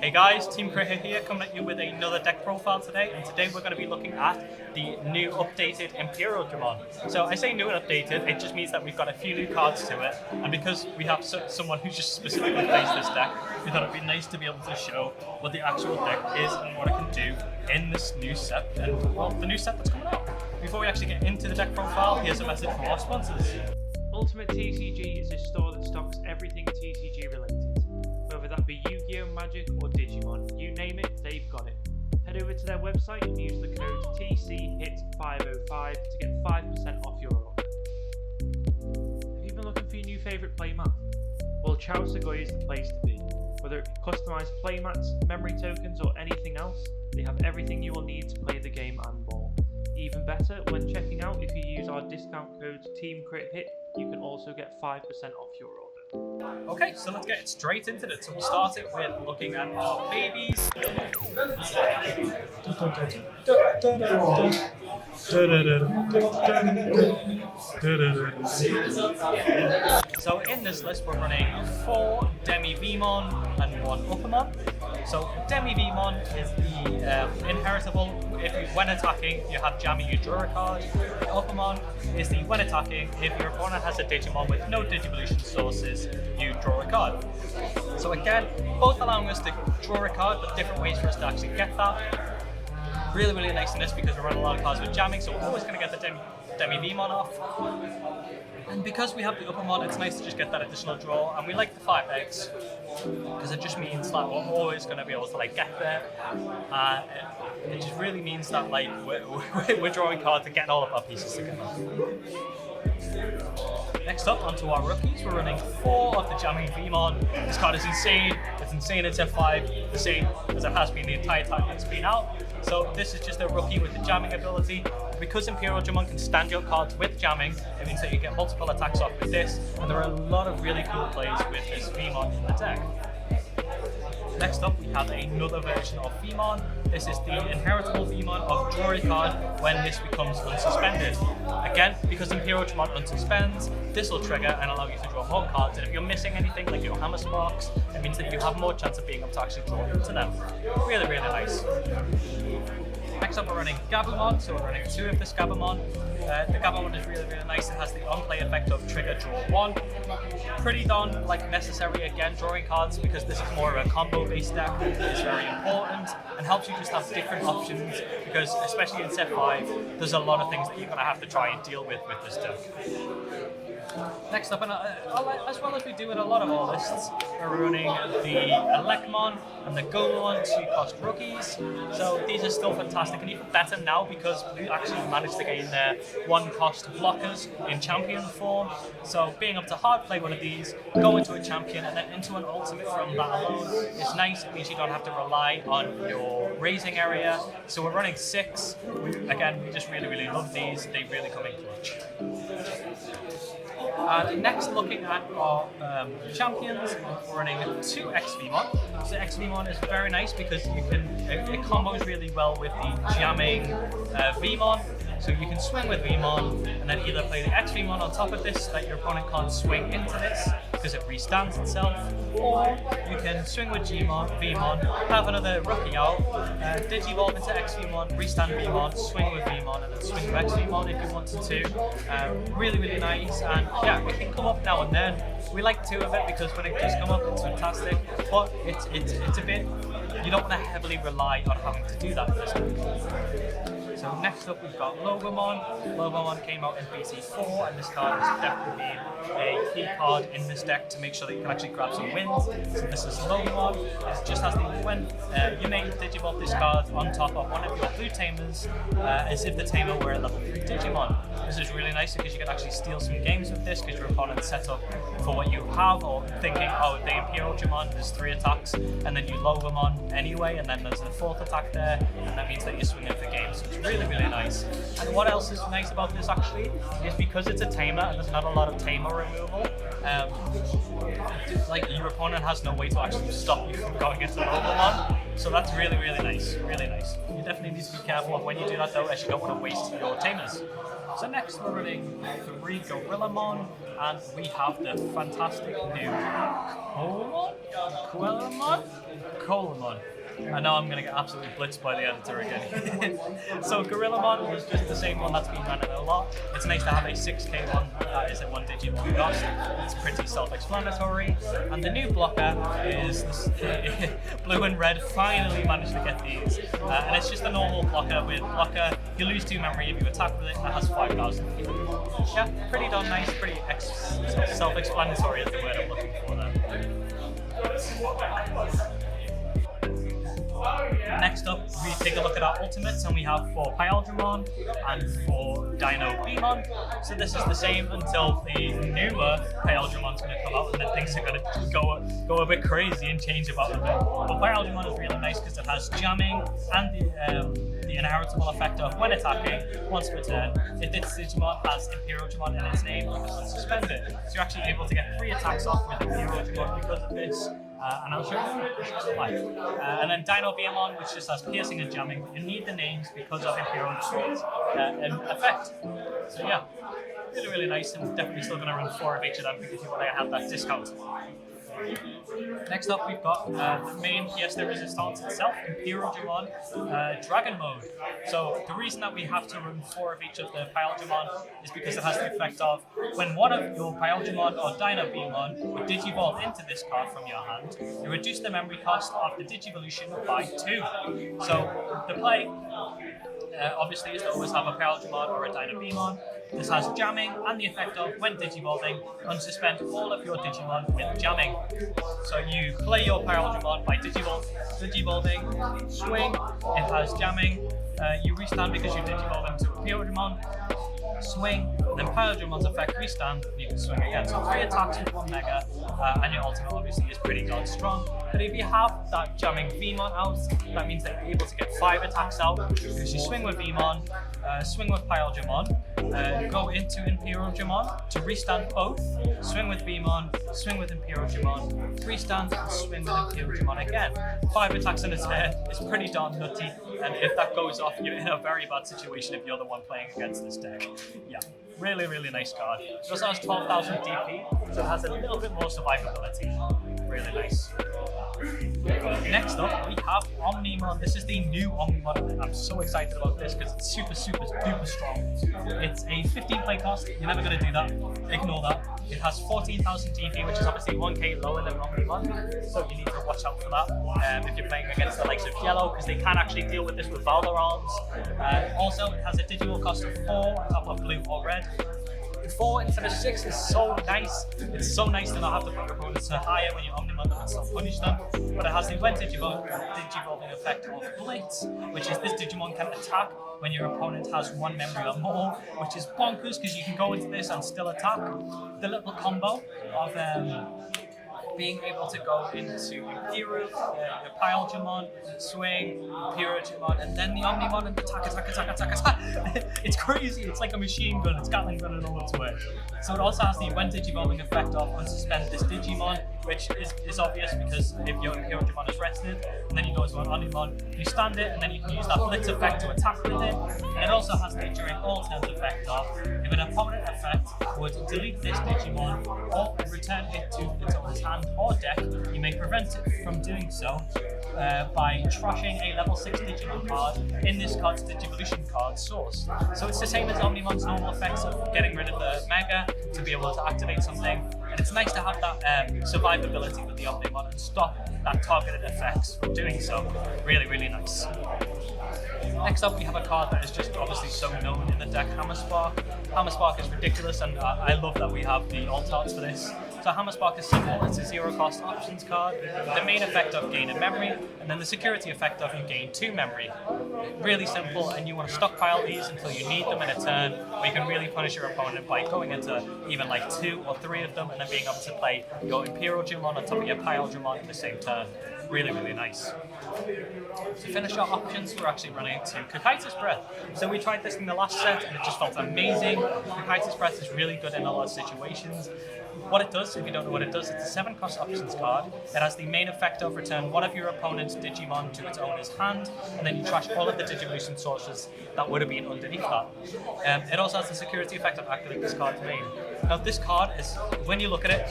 Hey guys, Team Critter here, coming at you with another deck profile today, and today we're going to be looking at the new updated Imperialdramon. So I say new and updated, it just means that we've got a few new cards to it, and because we have someone who just specifically plays this deck, we thought it'd be nice to be able to show what the actual deck is and what it can do in this new set, and well, the new set that's coming out. Before we actually get into the deck profile, here's a message from our sponsors. Ultimate TCG is a store that stocks everything TCG related. Whether that be Yu-Gi-Oh! Magic or Digimon, you name it, they've got it. Head over to their website and use the code TCHIT505 to get 5% off your order. Have you been looking for your new favourite playmat? Well, Cho Sugoi is the place to be. Whether it be customised playmats, memory tokens or anything else, they have everything you will need to play the game and more. Even better, when checking out, if you use our discount code TEAMCRITHIT, you can also get 5% off your order. Okay, so let's get straight into it. So we'll start it with looking at our babies. So in this list we're running 4 Demi-Vmon and 1 Uppermon. So Demi-Vmon is the inheritable. When attacking, you have jamming, you draw a card. Uppermon is the when attacking, if your opponent has a Digimon with no Digivolution sources, you draw a card. So again, both allowing us to draw a card, but different ways for us to actually get that. Really, really nice in this because we run a lot of cards with jamming, so we're always going to get the Demi-Vmon off. And because we have the Uppermon, it's nice to just get that additional draw, and we like the 5x because it just means that we're always going to be able to get there. It just really means that we're drawing cards and getting all of our pieces together. Next up, onto our rookies, we're running 4 of the Jamming Vmon. This card is insane. It's insane in Set 5, the same as it has been the entire time it's been out. So this is just a rookie with the jamming ability. Because Imperialdramon can stand your cards with jamming, it means that you get multiple attacks off with this, and there are a lot of really cool plays with this Vmon in the deck. Next up, we have another version of Vmon. This is the inheritable Vmon of draw a card when this becomes unsuspended. Again, because Imperialdramon unsuspends, this will trigger and allow you to draw more cards, and if you're missing anything like your Hammer Sparks, it means that you have more chance of being able to actually draw into them. Really, really nice. Next up, we're running Gabumon, so we're running 2 of this Gabumon. The Gabumon is really, really nice. It has the on-play effect of trigger draw 1. Pretty darn necessary again, drawing cards, because this is more of a combo-based deck. It's very important and helps you just have different options, because especially in Set 5, there's a lot of things that you're going to have to try and deal with this deck. Next up, and as well as we do in a lot of our lists, we're running the Elecmon and the Gomon 2-cost rookies. So these are still fantastic, and even better now because we actually managed to gain their 1-cost blockers in champion form. So being able to hard play one of these, go into a champion, and then into an ultimate from that alone is nice. It means you don't have to rely on your raising area. So we're running 6. Again, we just really, really love these. They really come in clutch. Next, looking at our champions, we're running 2 X-Vmon. So X-Vmon is very nice because it combos really well with the jamming Vmon. So you can swing with Vmon and then either play the X-Vmon on top of this so that your opponent can't swing into this because it restands itself, or you can swing with Vmon, have another rookie out, Digivolve into X-Vmon, restand Vmon, swing with Vmon, and then swing with X-Vmon if you wanted to. Really, really nice, and yeah, it can come up now and then. We like 2 of it because when it does come up, it's fantastic, but it's a bit, you don't want to heavily rely on having to do that in this deck. So next up we've got Logomon. Logomon came out in BT4, and this card has definitely been a key card in this deck to make sure that you can actually grab some wins. So this is Logomon. It just has the when you may Digivolve this card on top of one of your blue tamers as if the tamer were a level 3 Digimon. This is really nice because you can actually steal some games with this because your opponent's set up for what you have, or thinking, oh, the Imperialdramon, there's 3 attacks, and then you Logomon anyway, and then there's a 4th attack there, and that means that you're swinging for games. So it's really, really nice. And what else is nice about this actually is because it's a tamer and there's not a lot of tamer removal, like your opponent has no way to actually stop you from going into another one. So that's really, really nice, really nice. You definitely need to be careful of when you do that though, as you don't want to waste your tamers. So next we're running 3 Gorillamon, and we have the fantastic new Colamon. I know I'm going to get absolutely blitzed by the editor again. So Gorillamon is just the same one that's been running a lot. It's nice to have a 6k one that is a 1 Digimon cost. It's pretty self-explanatory. And the new blocker is this, blue and red finally managed to get these. And it's just a normal blocker with blocker. You lose 2 memory if you attack with it, and it has 5,000. Yeah, pretty darn nice, pretty self-explanatory is the word I'm looking for there. Next up, we take a look at our ultimates, and we have 4 Imperialdramon and 4 Digimon. So this is the same until the newer Imperialdramon's going to come out, and then things are going to go a bit crazy and change about a bit. But Imperialdramon is really nice because it has jamming and the inheritable effect of when attacking once per turn. If this Digimon has Imperialdramon in its name, you can suspend it. So you're actually able to get 3 attacks off with Imperialdramon because of this. And I'll show you why. And then Digimon, which just has piercing and jamming, but you need the names because of Imperialdramon's effect. So yeah, really, really nice, and definitely still going to run 4 of each of them because you want to have that discount. Next up, we've got the main pièce de résistance itself, Imperialdramon Dragon Mode. So the reason that we have to run 4 of each of the Imperialdramon is because it has the effect of when one of your Imperialdramon or Digimon would digivolve into this card from your hand, you reduce the memory cost of the Digivolution by 2. So the play obviously is to always have a Imperialdramon or a Digimon. This has jamming and the effect of, when digivolving, unsuspend all of your Digimon with jamming. So you play your Imperialdramon by digivolving, swing, it has jamming, you restand because you digivolve into Imperialdramon, swing, then Imperialdramon's effect restand, and you can swing again. So 3 attacks with 1 mega, and your ultimate obviously is pretty god strong. But if you have that jamming Vmon out, that means that you're able to get 5 attacks out because you swing with Vmon, swing with Imperialdramon, go into Imperialdramon to restand both, swing with Vmon, swing with Imperialdramon, restand, and swing with Imperialdramon again. 5 attacks in a turn is pretty darn nutty, and if that goes off, you're in a very bad situation if you're the one playing against this deck. Yeah, really, really nice card. It also has 12,000 DP, so it has a little bit more survivability. Really nice. Next up, we have Omnimon. This is the new Omnimon. I'm so excited about this because it's super, super, duper strong. It's a 15 play cost. You're never going to do that. Ignore that. It has 14,000 DP, which is obviously 1k lower than Omnimon, so you need to watch out for that if you're playing against the likes of Yellow, because they can actually deal with this with Valorons. Also, it has a digital cost of 4 on top of blue or red. 4 instead of 6 is so nice. It's so nice to not have to put your opponents to higher when you Omnimon them and still punish them. But it has the when digivolving effect of Blitz, which is this Digimon can attack when your opponent has 1 memory or more, which is bonkers because you can go into this and still attack. The little combo of being able to go into Imperialdramon, swing, Imperialdramon, and then the Omnimon and attack. It's crazy. It's like a machine gun. It's Gatling gun and all its way. So it also has the when digivolving effect of unsuspend this Digimon, which is obvious because if your Imperialdramon is rested, and then you go to an Omnimon, you stand it, and then you can use that blitz effect to attack with it. And it also has the during all turns effect of if an opponent effect would delete this Digimon or return it to its owner's hand or deck, you may prevent it from doing so by trashing a level 6 Digimon card in this card's Digivolution card source. So it's the same as Omnimon's normal effects of getting rid of the Mega to be able to activate something. And it's nice to have that survivability with the Omnimon and stop that targeted effects from doing so. Really, really nice. Next up, we have a card that is just obviously so known in the deck, Hammerspark. Hammerspark is ridiculous, and I love that we have the alt arts for this. So Hammerspark is simple. It's a 0-cost options card. The main effect of gain a memory, and then the security effect of you gain 2 memory. Really simple, and you want to stockpile these until you need them in a turn, where you can really punish your opponent by going into even like 2 or 3 of them, and then being able to play your Imperialdramon on top of your Imperialdramon in the same turn. really, really nice. To finish our options, we're actually running to Kakaitis Breath. So we tried this in the last set and it just felt amazing. Kakaitis Breath is really good in a lot of situations. What it does, if you don't know what it does, it's a 7-cost options card. It has the main effect of return one of your opponent's Digimon to its owner's hand, and then you trash all of the Digivolution sources that would have been underneath that. It also has the security effect of activating this card's main. Now this card is, when you look at it,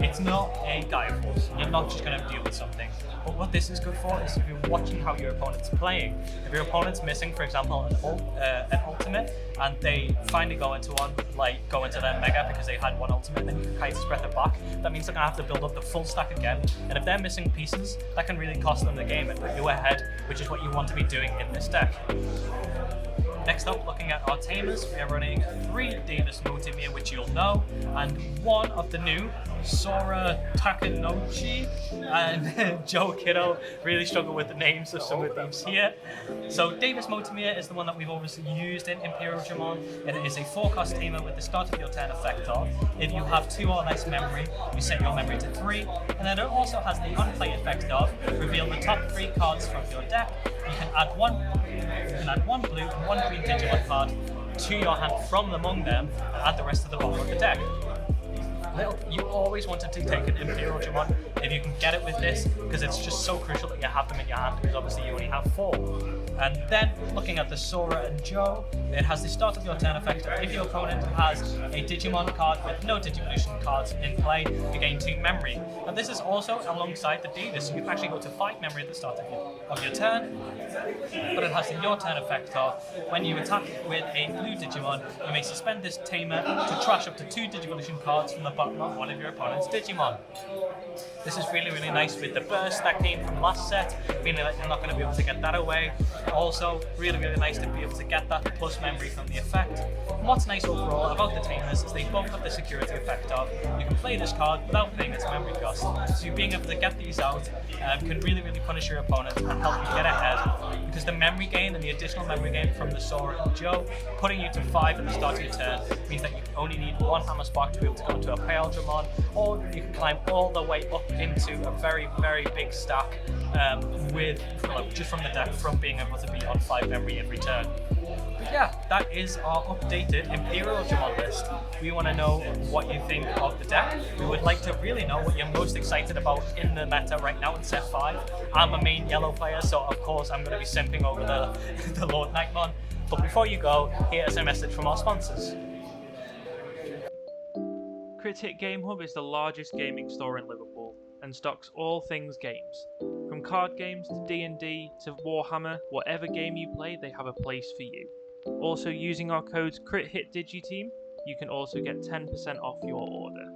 it's not a Gaia Force. You're not just going to deal with something. But what this is good for is if you're watching how your opponent's playing. If your opponent's missing, for example, an ultimate, and they finally go into their Mega because they had one ultimate, then you can Kai's Breath it back. That means they're going to have to build up the full stack again. And if they're missing pieces, that can really cost them the game and put you ahead, which is what you want to be doing in this deck. Next up, looking at our tamers, we are running 3 Davis Motimir, which you'll know, and 1 of the new Sora Takanouchi and Joe Kiddo. Really struggle with the names of some of these here. So Davis Motimir is the one that we've obviously used in Imperialdramon. It is a 4-cost tamer with the start of your turn effect of, if you have 2 or less memory, you set your memory to 3, and then it also has the unplay effect of, reveal the top 3 cards from your deck. You can add one blue and 1 green Digimon card to your hand from among them and add the rest to the bottom of the deck. You always wanted to take an Imperialdramon if you can get it with this, because it's just so crucial that you have them in your hand, because obviously you only have 4. And then looking at the Sora and Joe, it has the start of your turn effect of, if your opponent has a Digimon card with no Digivolution cards in play, you gain 2 memory. And this is also alongside the Davis, so you can actually go to 5 memory at the start of your turn. But it has the your turn effect of, when you attack with a blue Digimon, you may suspend this tamer to trash up to 2 Digivolution cards from the bottom of one of your opponent's Digimon. This is really, really nice with the burst that came from last set, meaning that you're not going to be able to get that away. Also, really, really nice to be able to get that plus memory from the effect. And what's nice overall about the tamers is they both have the security effect of, you can play this card without paying its memory cost. So you being able to get these out can really, really punish your opponent and help you get ahead, because the memory gain and the additional memory gain from the Sora and Joe, putting you to 5 at the start of your turn, means that you only need 1 Hammer Spark to be able to go into a Imperialdramon, or you can climb all the way up into a very, very big stack just from the deck, from being able to be on 5 memory every turn. But yeah, that is our updated Imperialdramon list. We want to know what you think of the deck. We would like to really know what you're most excited about in the meta right now in set 5. I'm a main yellow player, so of course I'm going to be simping over the Lord Nightmon. But before you go, here's a message from our sponsors. Crit Hit Game Hub is the largest gaming store in Liverpool and stocks all things games. From card games to D&D to Warhammer, whatever game you play, they have a place for you. Also, using our codes CritHitDigiTeam, you can also get 10% off your order.